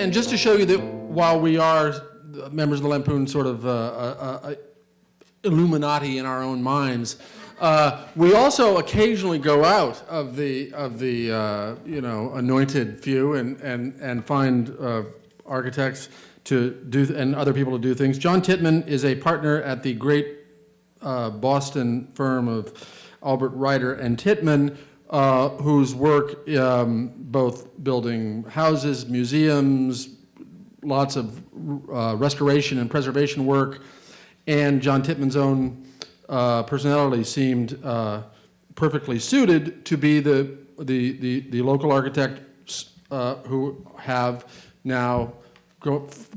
And just to show you that while we are members of the Lampoon sort of Illuminati in our own minds, we also occasionally go out of the anointed few and find architects to do and other people to do things. John Tittmann is a partner at the great Boston firm of Albert Ryder and Tittmann, whose work, both building houses, museums, lots of restoration and preservation work, and John Tittmann's own personality seemed perfectly suited to be the local architects who have now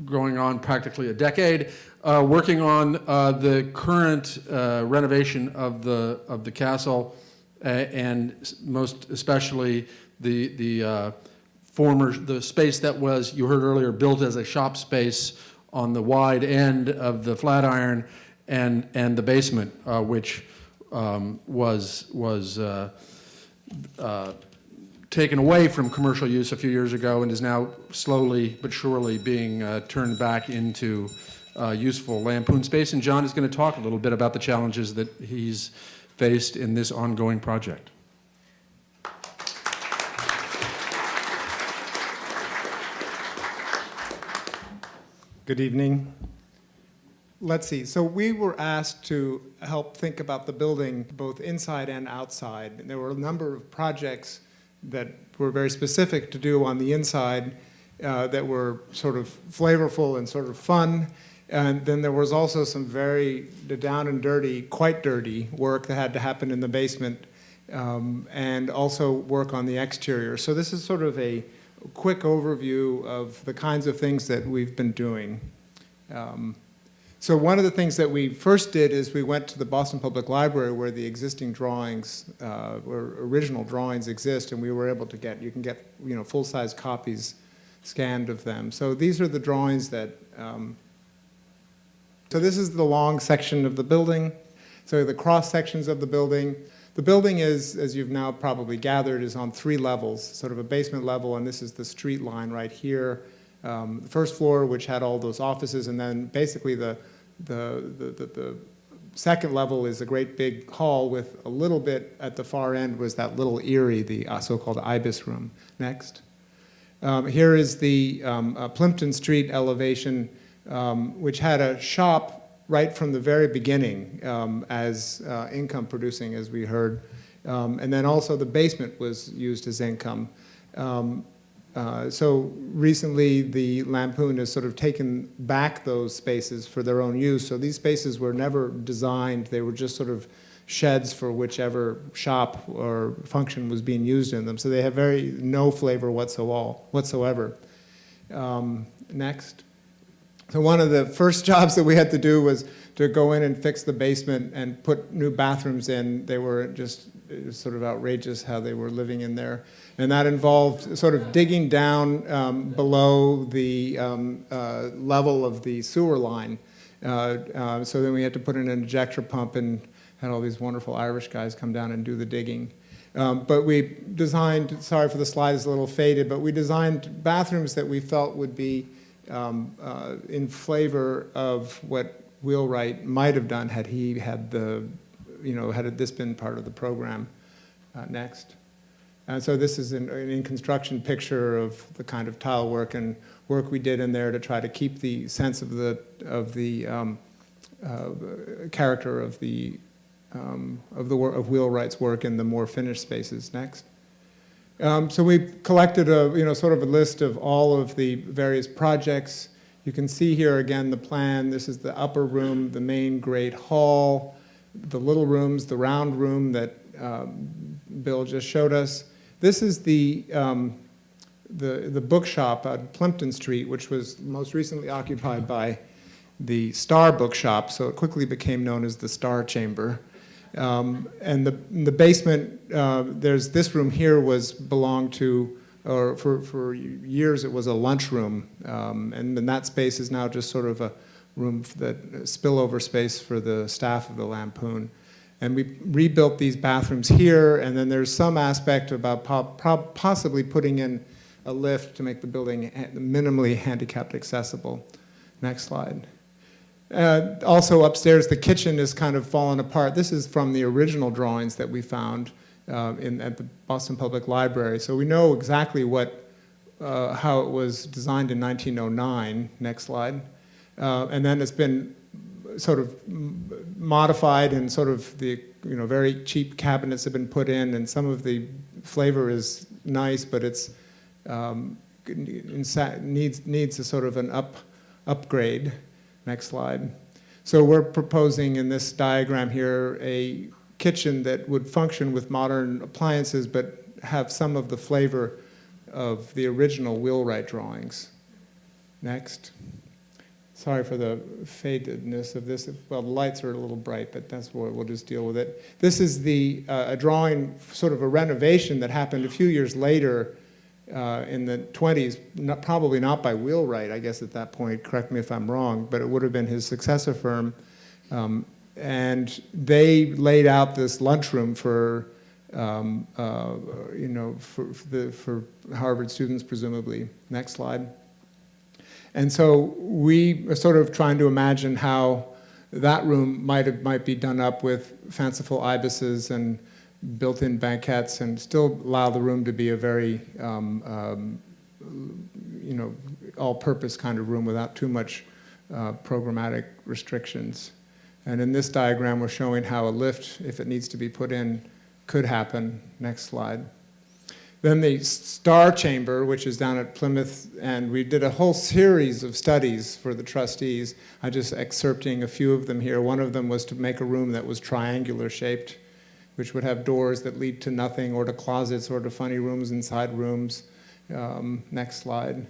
going on practically a decade, working on the current renovation of the castle, and most especially the space that was, you heard earlier, built as a shop space on the wide end of the Flatiron, and the basement, which was taken away from commercial use a few years ago and is now slowly but surely being turned back into useful Lampoon space. And John is going to talk a little bit about the challenges that he's faced in this ongoing project. Good evening. Let's see, so we were asked to help think about the building both inside and outside. And there were a number of projects that were very specific to do on the inside that were sort of flavorful and sort of fun. And then there was also some very down and dirty, quite dirty work that had to happen in the basement, and also work on the exterior. So this is sort of a quick overview of the kinds of things that we've been doing. So one of the things that we first did is we went to the Boston Public Library where the existing drawings, where original drawings exist, and we were able to get, you can get full-size copies scanned of them. So these are the drawings that, so this is the long section of the building. So the cross sections of the building. The building is, as you've now probably gathered, is on 3 levels, sort of a basement level, and this is the street line right here. The first floor, which had all those offices, and then basically the second level is a great big hall with a little bit at the far end was that little eyrie, the so-called ibis room. Next. Here is the Plimpton Street elevation, which had a shop right from the very beginning as income producing, as we heard. And then also the basement was used as income. So recently the Lampoon has sort of taken back those spaces for their own use. So these spaces were never designed. They were just sort of sheds for whichever shop or function was being used in them. So they have no flavor whatsoever. Next. So one of the first jobs that we had to do was to go in and fix the basement and put new bathrooms in. They were just, it was sort of outrageous how they were living in there. And that involved sort of digging down below the level of the sewer line. So then we had to put in an ejector pump and had all these wonderful Irish guys come down and do the digging. But we designed, sorry for the slide, it's a little faded, but we designed bathrooms that we felt would be in flavor of what Wheelwright might have done had he had the, had this been part of the program. Next. And so this is an in-construction picture of the kind of tile work and work we did in there to try to keep the sense of the character of Wheelwright's work in the more finished spaces. Next. So we collected sort of a list of all of the various projects. You can see here again the plan. This is the upper room, the main great hall, the little rooms, the round room that Bill just showed us. This is the bookshop at Plimpton Street, which was most recently occupied by the Star Bookshop, so it quickly became known as the Star Chamber. And the basement, there's this room here belonged to, or for years it was a lunchroom, and then that space is now just sort of a room that spillover space for the staff of the Lampoon. And we rebuilt these bathrooms here, and then there's some aspect about possibly putting in a lift to make the building minimally handicapped accessible. Next slide. Also upstairs, the kitchen is kind of fallen apart. This is from the original drawings that we found at the Boston Public Library. So we know exactly how it was designed in 1909. Next slide. And then it's been sort of modified, and sort of the very cheap cabinets have been put in, and some of the flavor is nice, but it's needs a sort of an upgrade. Next slide. So we're proposing in this diagram here a kitchen that would function with modern appliances, but have some of the flavor of the original Wheelwright drawings. Next. Sorry for the fadedness of this. Well, the lights are a little bright, but that's what we'll just deal with it. This is a drawing, sort of a renovation that happened a few years later in the 20s, probably not by Wheelwright, I guess, at that point. Correct me if I'm wrong, but it would have been his successor firm. And they laid out this lunchroom for Harvard students, presumably. Next slide. And so we are sort of trying to imagine how that room might be done up with fanciful ibises and built-in banquettes, and still allow the room to be a very all-purpose kind of room without too much programmatic restrictions. And in this diagram, we're showing how a lift, if it needs to be put in, could happen. Next slide. Then the Star Chamber, which is down at Plymouth, and we did a whole series of studies for the trustees. I'm just excerpting a few of them here. One of them was to make a room that was triangular shaped, which would have doors that lead to nothing, or to closets, or to funny rooms inside rooms. Next slide.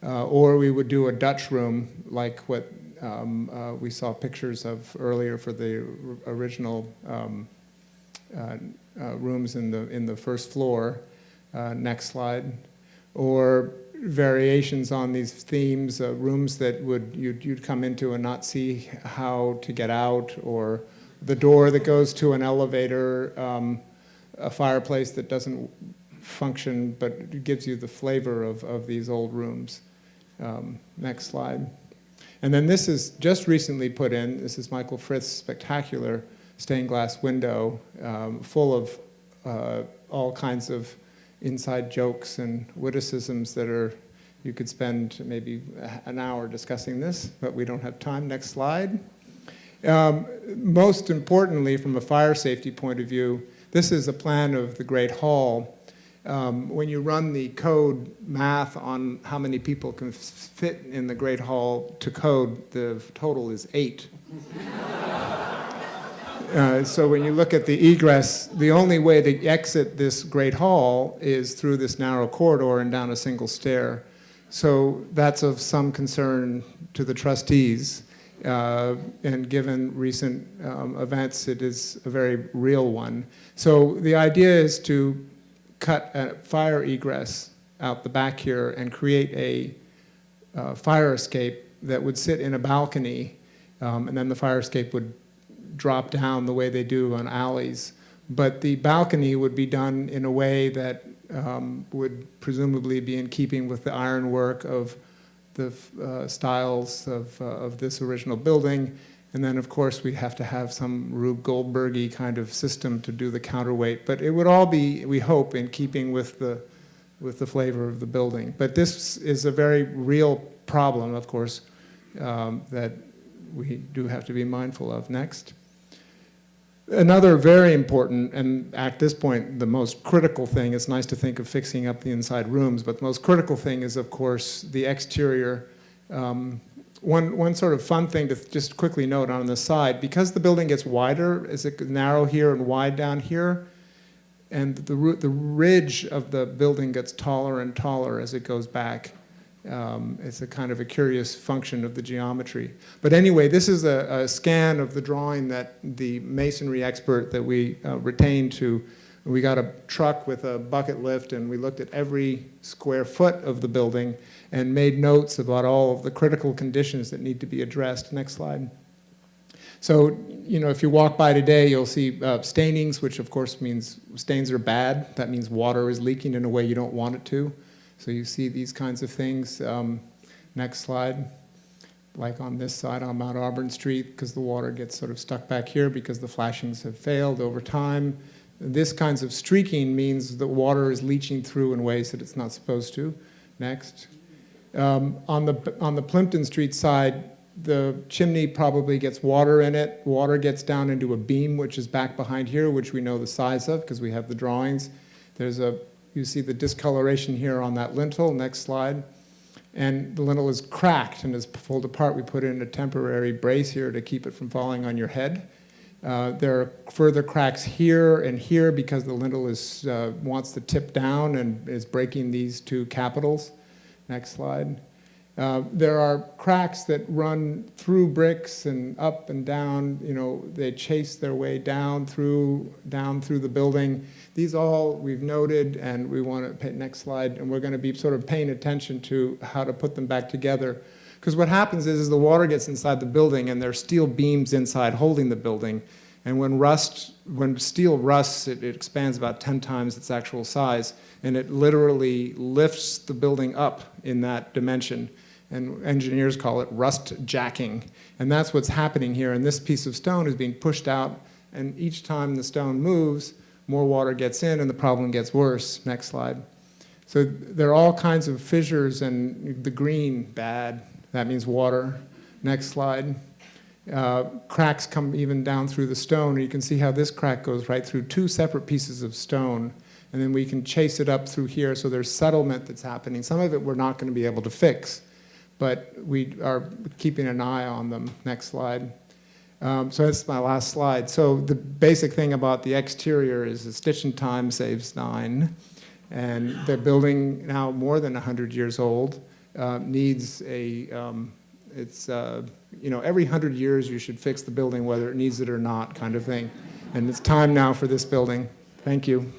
Or we would do a Dutch room, like what we saw pictures of earlier for the original rooms in the first floor. Next slide. Or variations on these themes, rooms that you'd come into and not see how to get out, or the door that goes to an elevator, a fireplace that doesn't function but gives you the flavor of these old rooms. Next slide. And then this is just recently put in. This is Michael Frith's spectacular stained glass window, full of all kinds of inside jokes and witticisms that you could spend maybe an hour discussing this, but we don't have time. Next slide. Most importantly, from a fire safety point of view, this is a plan of the Great Hall. When you run the code math on how many people can fit in the Great Hall to code, the total is 8. So when you look at the egress, the only way to exit this Great Hall is through this narrow corridor and down a single stair. So that's of some concern to the trustees. And given recent events, it is a very real one. So the idea is to cut a fire egress out the back here and create a fire escape that would sit in a balcony, and then the fire escape would drop down the way they do on alleys. But the balcony would be done in a way that would presumably be in keeping with the ironwork of the styles of this original building. And then, of course, we'd have to have some Rube Goldberg-y kind of system to do the counterweight. But it would all be, we hope, in keeping with the flavor of the building. But this is a very real problem, of course, that we do have to be mindful of. Next. Another very important, and at this point, the most critical thing, it's nice to think of fixing up the inside rooms, but the most critical thing is, of course, the exterior. One sort of fun thing to just quickly note on the side, because the building gets wider, is it narrow here and wide down here, and the ridge of the building gets taller and taller as it goes back. It's a kind of a curious function of the geometry. But anyway, this is a scan of the drawing that the masonry expert that we retained to. We got a truck with a bucket lift, and we looked at every square foot of the building and made notes about all of the critical conditions that need to be addressed. Next slide. So, if you walk by today, you'll see stainings, which of course means stains are bad. That means water is leaking in a way you don't want it to. So you see these kinds of things. Next slide. Like on this side on Mount Auburn Street, because the water gets sort of stuck back here because the flashings have failed over time. This kinds of streaking means the water is leaching through in ways that it's not supposed to. Next. On the Plimpton Street side, the chimney probably gets water in it. Water gets down into a beam, which is back behind here, which we know the size of because we have the drawings. You see the discoloration here on that lintel. Next slide. And the lintel is cracked and is pulled apart. We put in a temporary brace here to keep it from falling on your head. There are further cracks here and here because the lintel wants to tip down and is breaking these two capitals. Next slide. There are cracks that run through bricks and up and down. They chase their way down through the building. These all we've noted, and we want to pay, next slide, and we're going to be sort of paying attention to how to put them back together. Because what happens is the water gets inside the building, and there are steel beams inside holding the building. And when steel rusts, it expands about 10 times its actual size, and it literally lifts the building up in that dimension. And engineers call it rust jacking. And that's what's happening here. And this piece of stone is being pushed out, and each time the stone moves, more water gets in and the problem gets worse. Next slide. So there are all kinds of fissures, and the green, bad, that means water. Next slide. Cracks come even down through the stone, and you can see how this crack goes right through two separate pieces of stone. And then we can chase it up through here, so there's settlement that's happening. Some of it we're not going to be able to fix, but we are keeping an eye on them. Next slide. So that's my last slide. So the basic thing about the exterior is the stitching time saves 9. And the building, now more than 100 years old, needs every 100 years you should fix the building whether it needs it or not kind of thing. And it's time now for this building. Thank you.